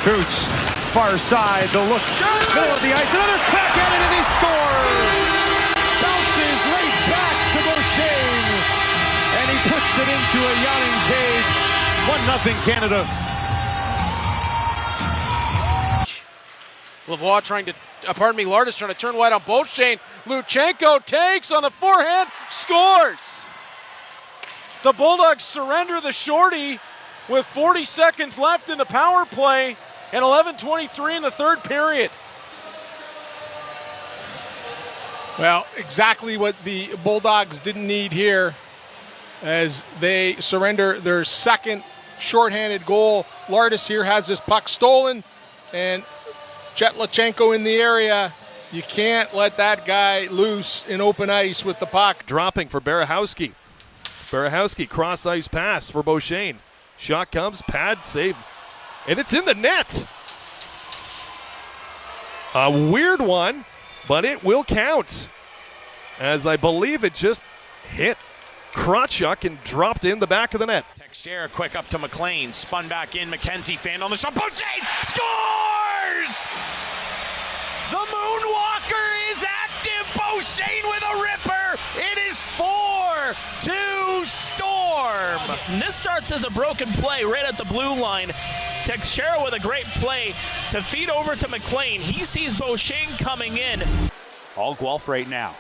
Coots, far side, the look, middle of the ice, another crack at it, and he scores! Bounces right back to Beauchesne, and he puts it into a yawning cage. 1-0 Canada. Lavoie trying to, Lardis trying to turn wide on Beauchesne. Luchenko takes on the forehand, scores! The Bulldogs surrender the shorty with 40 seconds left in the power play and 11:23 in the third period. Well, exactly what the Bulldogs didn't need here as they surrender their second shorthanded goal. Lardis here has this puck stolen, and Chet Luchenko in the area. You can't let that guy loose in open ice with the puck. Dropping for Berehowski. Berehowski cross ice pass for Beauchesne. Shot comes, pad, save, and it's in the net. A weird one, but it will count, as I believe it just hit Krawchuk and dropped in the back of the net. Teixeira quick up to McLean, spun back in, McKenzie fanned on the shot, Beauchesne scores! The Moonwalker is active, Beauchesne with a ripper, it is 4-2 Storm! And this starts as a broken play right at the blue line. Teixeira with a great play to feed over to McLean. He sees Beauchesne coming in. All Guelph right now.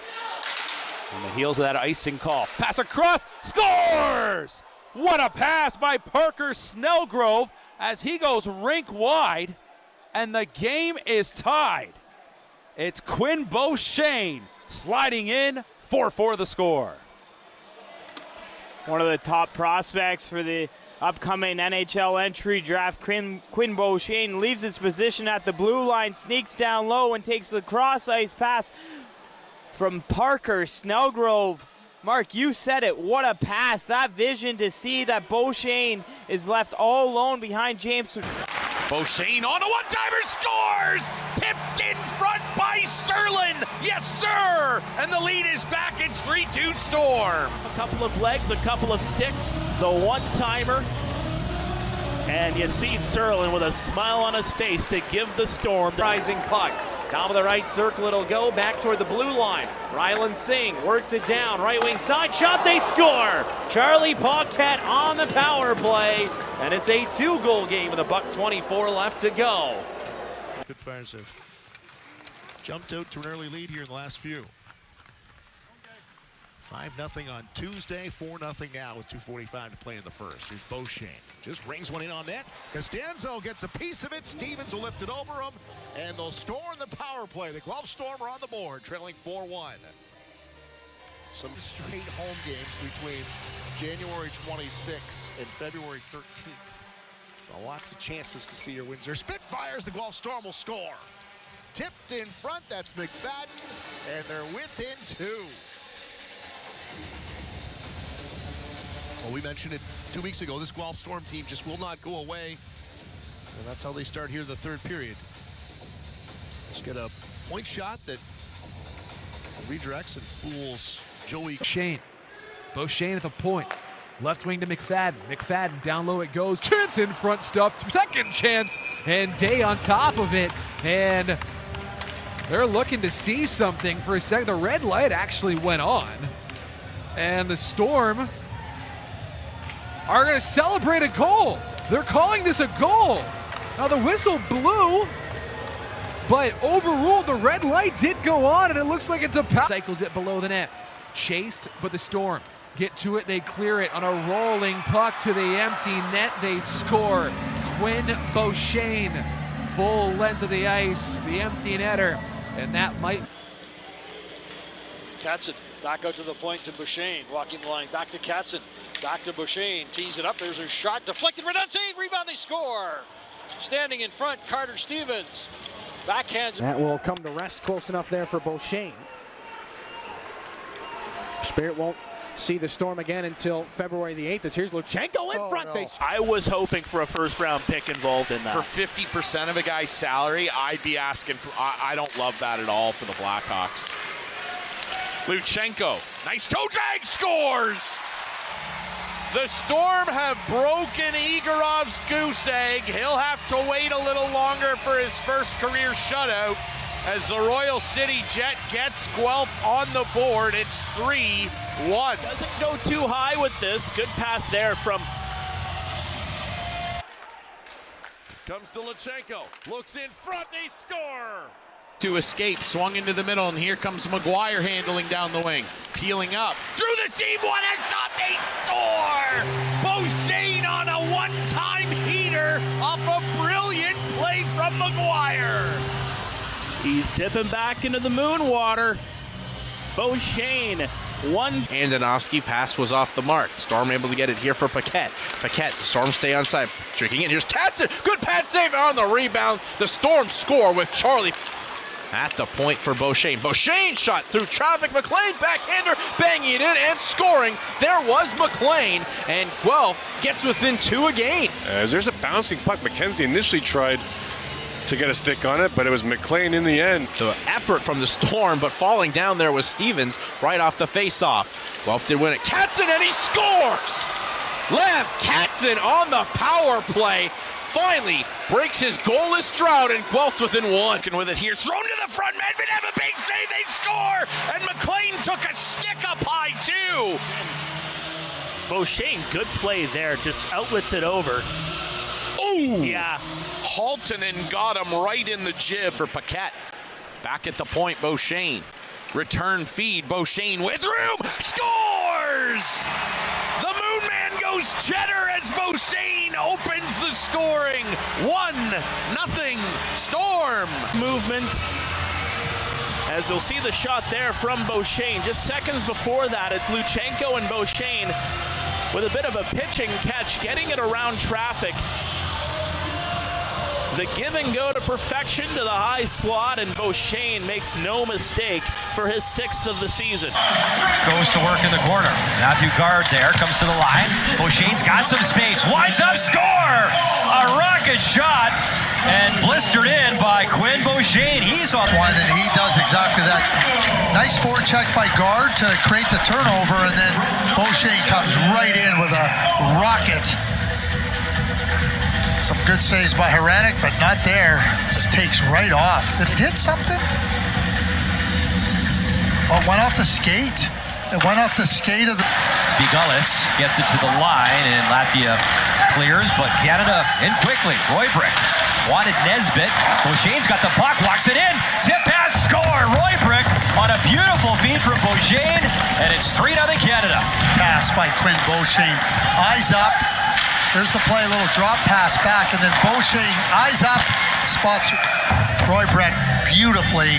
On the heels of that icing call. Pass across, scores! What a pass by Parker Snellgrove as he goes rink wide, and the game is tied. It's Quinn Beauchesne sliding in, 4-4 the score. One of the top prospects for the upcoming NHL entry draft, Quinn Beauchesne leaves his position at the blue line, sneaks down low and takes the cross ice pass from Parker Snellgrove. Mark, you said it, what a pass. That vision to see that Beauchesne is left all alone behind James. Beauchesne on a one-timer, scores! Tipped in front by Serlin, yes sir! And the lead is back, it's 3-2 Storm. A couple of legs, a couple of sticks, the one-timer. And you see Serlin with a smile on his face to give the Storm the rising puck. Top of the right circle, it'll go back toward the blue line. Ryland Singh works it down, right wing side shot, they score! Charlie Paquette on the power play, and it's a 2-goal game with $1:24 left to go. Good fire save. Jumped out to an early lead here in the last few. 5-0 on Tuesday, 4-0 now with 2:45 to play in the first. Here's Beauchesne. Just rings one in on net. Costanzo gets a piece of it. Stevens will lift it over him, and they'll score in the power play. The Guelph Storm are on the board, trailing 4-1. Some straight home games between January 26th and February 13th. So lots of chances to see your wins. They're Spitfires. The Guelph Storm will score. Tipped in front. That's McFadden, and they're within 2. Well, we mentioned it 2 weeks ago. This Guelph Storm team just will not go away. And that's how they start here the third period. Just get a point shot that redirects and fools Joey. Beauchesne at the point. Left wing to McFadden. McFadden down low it goes. Chance in front stuff. Second chance. And Day on top of it. And they're looking to see something for a second. The red light actually went on. And the Storm are going to celebrate a goal. They're calling this a goal. Now the whistle blew, but overruled. The red light did go on, and it looks like it's a pass. Cycles it below the net. Chased, but the Storm get to it. They clear it on a rolling puck to the empty net. They score. Quinn Beauchesne, full length of the ice, the empty netter, and that might. Katzen back out to the point to Beauchesne, walking the line, back to Katzen, back to Beauchesne, tees it up, there's a shot, deflected, Redundancy, rebound, they score! Standing in front, Carter Stevens, backhands. That will come to rest close enough there for Beauchesne. Spirit won't see the Storm again until February the 8th, as here's Luchenko in front. No. I was hoping for a first-round pick involved in that. For 50% of a guy's salary, I'd be asking for, I don't love that at all for the Blackhawks. Luchenko, nice toe drag, scores! The Storm have broken Egorov's goose egg. He'll have to wait a little longer for his first career shutout as the Royal City Jet gets Guelph on the board. It's 3-1. Doesn't go too high with this. Good pass there from... Comes to Lutchenko, looks in front, they score! To escape, swung into the middle, and here comes McGuire handling down the wing. Peeling up. Through the seam, what a shot, they score! Beauchesne on a one-time heater off a brilliant play from McGuire. He's dipping back into the moon water. Beauchesne. Andonovski pass was off the mark. Storm able to get it here for Paquette. Paquette, the Storm stay onside. Drinking in. Here's Katzen. Good pad save on the rebound. The Storm score with Charlie at the point for Beauchesne. Beauchesne shot through traffic. McLean backhander banging it in and scoring. There was McLean, and Guelph gets within 2 again. As there's a bouncing puck. McKenzie initially tried to get a stick on it, but it was McLean in the end. The effort from the Storm, but falling down there was Stevens right off the face-off. Guelph did win it. Katzen, and he scores! Lev Katzen on the power play finally breaks his goalless drought, and Guelph's within 1. And with it here, thrown to the front, Medved have a big save, they score! And McLean took a stick up high too! Beauchesne, good play there, just outlets it over. Ooh! Yeah. Haltonen got him right in the jib for Paquette. Back at the point, Beauchesne. Return feed, Beauchesne with room, scores! The Moon Man goes cheddar as Beauchesne opens the scoring. 1-0 Storm. Movement. As you'll see the shot there from Beauchesne. Just seconds before that, it's Lutchenko and Beauchesne with a bit of a pitching catch, getting it around traffic. The give and go to perfection to the high slot, and Beauchesne makes no mistake for his 6th of the season. Goes to work in the corner. Matthew Guard there, comes to the line. Beauchesne's got some space, winds up, score! A rocket shot, and blistered in by Quinn Beauchesne. He's on one, and he does exactly that. Nice forecheck by Guard to create the turnover, and then Beauchesne comes right in with a rocket. Some good saves by Hradek, but not there. Just takes right off. Did it hit something? Oh, it went off the skate. It went off the skate of the... Spigulis gets it to the line, and Latvia clears, but Canada in quickly. Roybrick wanted Nesbitt. Beauchesne's got the puck, walks it in. Tip pass, score! Roybrick on a beautiful feed from Beauchesne, and it's 3-0 Canada. Pass by Quinn Beauchesne. Eyes up. There's the play, a little drop pass back, and then Beauchesne, eyes up, spots Roybrick beautifully.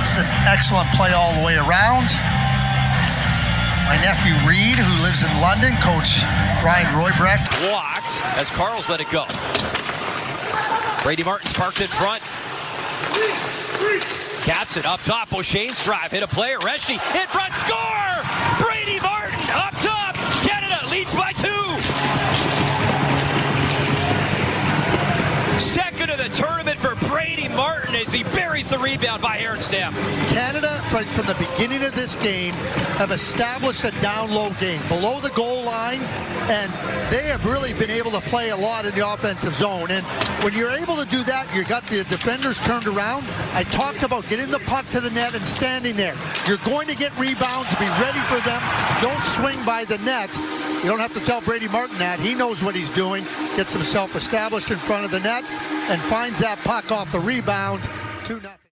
It's an excellent play all the way around. My nephew Reed, who lives in London, Coach Ryan Roybrick. Blocked as Carl's let it go. Brady Martin's parked in front. Katzen up top, Beauchesne's drive, hit a player, Reshny in front, score! Brady Martin up top, Canada leads by 2. Second of the tournament for Brady Martin as he buries the rebound by Aaron Stam. Canada, right from the beginning of this game, have established a down-low game below the goal line, and they have really been able to play a lot in the offensive zone. And when you're able to do that, you got the defenders turned around. I talked about getting the puck to the net and standing there. You're going to get rebounds, be ready for them. Don't swing by the net. You don't have to tell Brady Martin that. He knows what he's doing. Gets himself established in front of the net and finds that puck off the rebound. 2-0.